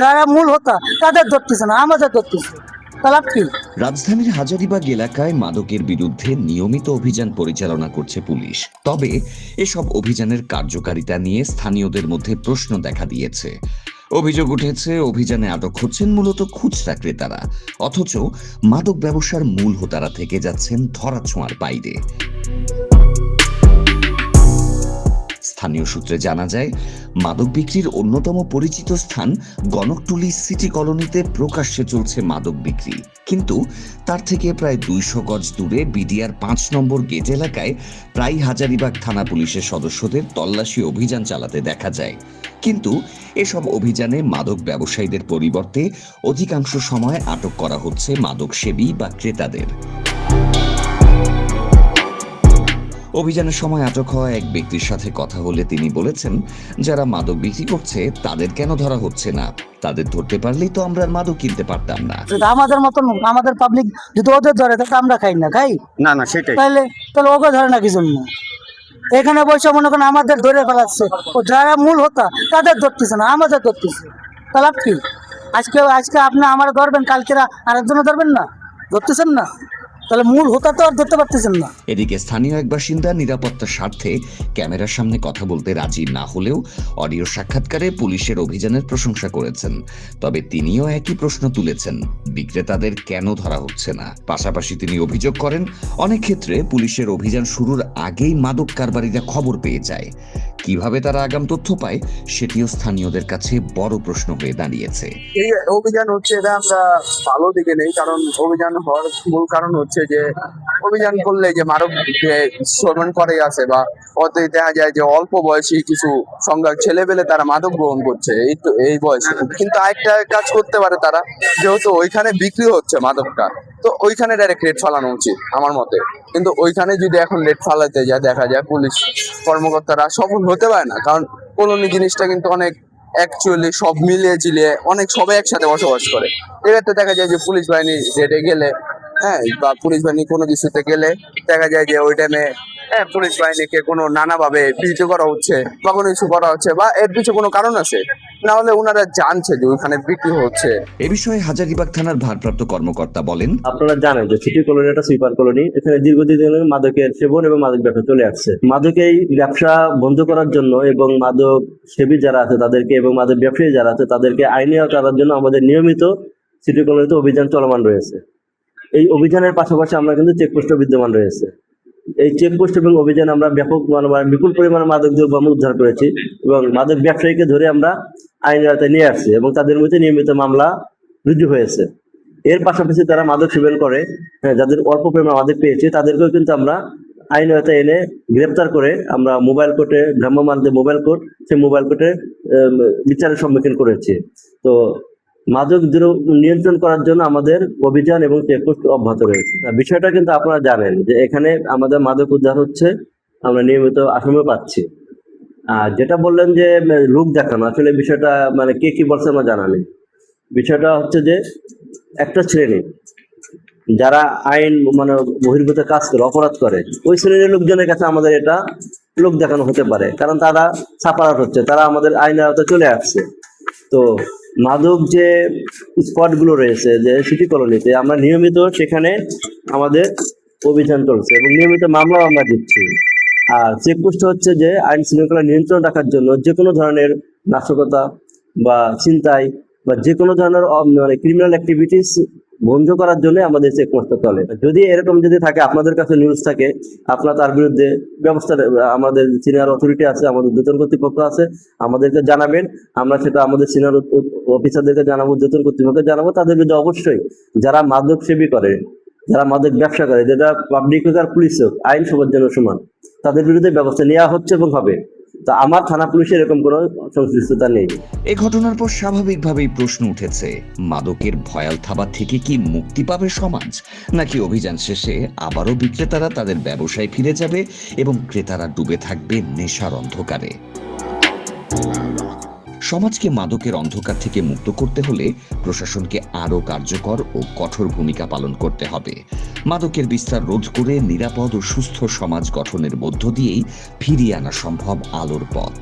যারা মূল হোতা তাদের ধরতেছে না, আমাদের ধরতেছে। তাহলে কি? রাজধানীর হাজারীবাগ এলাকায় মাদকের বিরুদ্ধে নিয়মিত অভিযান পরিচালনা করছে পুলিশ। তবে এসব অভিযানের কার্যকারিতা নিয়ে স্থানীয়দের মধ্যে প্রশ্ন দেখা দিয়েছে। অভিযোগ উঠেছে, অভিযানে আটক হচ্ছেন মূলত খুচরা ক্রেতারা, অথচ মাদক ব্যবসার মূল হোতারা থেকে যাচ্ছেন ধরাছোঁয়ার বাইরে। স্থানীয় সূত্রে জানা যায়, মাদক বিক্রির অন্যতম পরিচিত স্থান গণকটুলি সিটি কলোনিতে প্রকাশ্যে চলছে মাদক বিক্রি। কিন্তু তার থেকে প্রায় 200 গজ দূরে বিডিআর 5 নম্বর গেট এলাকায় প্রায় হাজারীবাগ থানা পুলিশের সদস্যদের তল্লাশি অভিযান চালাতে দেখা যায়। কিন্তু এসব অভিযানে মাদক ব্যবসায়ীদের পরিবর্তে অধিকাংশ সময় আটক করা হচ্ছে মাদক সেবী বা ক্রেতাদের। অভিযানের সময় আটক হওয়া এক ব্যক্তির সাথে কথা হলে তিনি বলেছেন, যারা মাদক বিক্রি করছে তাদের কেন ধরা হচ্ছে না? তাদের ধরতে পারলেই তো আমরা মাদক কিনতে পারতাম না। আমাদের মতন আমাদের পাবলিক যদি ওদের ধরে তাহলে আমরা খাই না, খাই না সেটাই। তাহলে ওকে ধরে না কি জন্য? এখানে বসে মনে করেন আমাদের ধরে ফেলাচ্ছে, ও যারা মূল হোতা তাদের ধরতেছে না, আমাদের ধরতেছে। তাহলে কি? আজকে আপনি আমার ধরবেন, কালকেরা আরেকজনে ধরবেন না, ধরতেছেন না, তাহলে মূল হোতা তো আর ধরতে পারতেছেন না। এদিকে স্থানীয় এক বাসিন্দা নিরাপত্তার স্বার্থে ক্যামেরার সামনে কথা বলতে রাজি না হলেও অডিও সাক্ষাৎকারে পুলিশের অভিযানের প্রশংসা করেছেন। তবে তিনিও একই প্রশ্ন তুলেছেন, বিক্রেতাদের কেন ধরা হচ্ছে না। পাশাপাশি তিনি অভিযোগ করেন, অনেক ক্ষেত্রে পুলিশের অভিযান শুরুর আগেই মাদক কারবারিরা খবর পেয়ে যায়। কিভাবে তারা আগাম তথ্য পায় সেটিও স্থানীয়দের কাছে বড় প্রশ্ন হয়ে দাঁড়িয়েছে। এই অভিযান হচ্ছে, এটা আমরা ভালো দিকে নেই, কারণ অভিযান হওয়ার মূল কারণ হচ্ছে যে অভিযান করলে যে মাদক সেবন করে আছে বা অত দেখা যায় যে অল্প বয়সী কিছু সংখ্যক ছেলেপেলে তারা মাদক গ্রহণ করছে এই বয়সে। কিন্তু আরেকটা কাজ করতে পারে তারা, যেহেতু ওইখানে বিক্রি হচ্ছে মাদকটা, তো ওইখানে ডাইরেক্ট রেড ফালানো উচিত আমার মতে। কিন্তু ওইখানে যদি এখন রেড ফালাতে যায়, দেখা যায় পুলিশ কর্মকর্তারা সফল হতে পারে না, কারণ কলোনি জিনিসটা কিন্তু অনেক অ্যাকচুয়ালি সব মিলিয়ে ঝিলিয়ে অনেক সবাই একসাথে বসবাস করে। এক্ষেত্রে দেখা যায় যে পুলিশ বাহিনী রেডে গেলে, বা পুলিশ বাহিনী কোনো কিছুতে গেলে দেখা যায় যে ওই টাইমে পুলিশ বাহিনীকে কোনো নানাভাবে বিহিত করা হচ্ছে বা কোনো কিছু করা হচ্ছে, বা এর পিছনে কোনো কারণ আছে, না হলে ওনারা জানছে যে ওইখানে বিক্রি হচ্ছে। এ বিষয়ে হাজারীবাগ থানার ভারপ্রাপ্ত কর্মকর্তা বলেন, আপনারা জানেন যে সিটি কলোনি একটা সুইপার কলোনি, এখানে দীর্ঘদিন ধরে মাদকের সেবন এবং মাদক ব্যবসা চলে আসছে। মাদকের ব্যবসা বন্ধ করার জন্য এবং মাদক সেবী যারা আছে তাদেরকে এবং মাদক ব্যবসায়ী যারা আছে তাদেরকে আইনি আওতায় আনার জন্য আমাদের নিয়মিত সিটি কলোনিতে অভিযান চলমান রয়েছে। এই অভিযানের পাশাপাশি আমরা কিন্তু চেকপোস্টও বিদ্যমান রয়েছে। এই চেকপোস্ট এবং অভিযান আমরা ব্যাপক বিপুল পরিমাণে মাদক দ্রব্য আমরা উদ্ধার করেছি এবং মাদক ব্যবসায়ীকে ধরে আমরা আইনের আওতায় নিয়ে আসছি এবং তাদের মধ্যে নিয়মিত মামলা রুজু হয়েছে। এর পাশাপাশি তারা মাদক সেবন করে, যাদের অল্প পরিমাণ মাদক পেয়েছে তাদেরকেও কিন্তু আমরা আইনের আওতায় এনে গ্রেপ্তার করে আমরা মোবাইল কোর্টে, ভ্রাম্যমাণ যে মোবাইল কোর্ট, সেই মোবাইল কোর্টে বিচারের সম্মুখীন করেছি। তো মাদক নিয়ন্ত্রণ করার জন্য আমাদের অভিযান এবং চেকপোস্ট অব্যাহত রয়েছে। বিষয়টা কিন্তু আপনারা জানেন যে এখানে আমাদের মাদক উদ্ধার হচ্ছে, আমরা নিয়মিত আসামিও পাচ্ছি। আর যেটা বললেন যে লোক দেখানো, আসলে বিষয়টা মানে কে কি বলছে আমার জানা নেই। বিষয়টা হচ্ছে যে একটা শ্রেণী যারা আইন বহির্ভূত কাজ করে, অপরাধ করে, ওই শ্রেণীর লোকজনের কাছে আমাদের এটা লোক দেখানো হতে পারে, কারণ তারা সাপারাট হচ্ছে, তারা আমাদের আইনের আওতায় চলে আসছে। তো মাদক যে স্পটগুলো রয়েছে যে সিটি কলোনিতে, আমরা নিয়মিত সেখানে আমাদের অভিযান চলছে এবং নিয়মিত মামলাও আমরা দিচ্ছি। আর চেকপোস্ট হচ্ছে যে আইন শৃঙ্খলা নিয়ন্ত্রণ রাখার জন্য যে কোনো ধরনের নাশকতা বা ছিনতাই বা যে কোনো ধরনের ক্রিমিনাল অ্যাক্টিভিটিস বন্ধ করার জন্য আমাদের চেকপোস্টটা চলে। যদি এরকম যদি থাকে, আপনাদের কাছে নিউজ থাকে, আপনারা তার বিরুদ্ধে ব্যবস্থা, আমাদের সিনিয়র অথরিটি আছে, আমাদের ঊর্ধ্বতন কর্তৃপক্ষ আছে, আমাদেরকে জানাবেন। আমরা সেটা আমাদের সিনিয়র অফিসারদেরকে জানাবো, ঊর্ধ্বতন কর্তৃপক্ষকে জানাবো। তাদের বিরুদ্ধে অবশ্যই যারা মাদক সেবী করে, যারা মাদক ব্যবসা করে, যেটা পাবলিক হোক আর পুলিশ হোক, আইন সবার জন্য সমান, তাদের বিরুদ্ধে ব্যবস্থা নেওয়া হচ্ছে এবং হবে। তা আমার থানা পুলিশের এরকম কোনো সংশ্লিষ্টতা নেই। এই ঘটনার পর স্বাভাবিকভাবেই প্রশ্ন উঠেছে, মাদকের ভয়াল থাবা থেকে কি মুক্তি পাবে সমাজ, নাকি অভিযান শেষে আবারও বিক্রেতারা তাদের ব্যবসায় ফিরে যাবে এবং ক্রেতারা ডুবে থাকবে নেশার অন্ধকারে? সমাজকে মাদকের অন্ধকার থেকে মুক্ত করতে হলে প্রশাসনকে আরও কার্যকর ও কঠোর ভূমিকা পালন করতে হবে। মাদকের বিস্তার রোধ করে নিরাপদ ও সুস্থ সমাজ গঠনের মধ্য দিয়েই ফিরিয়ে আনা সম্ভব আলোর পথ।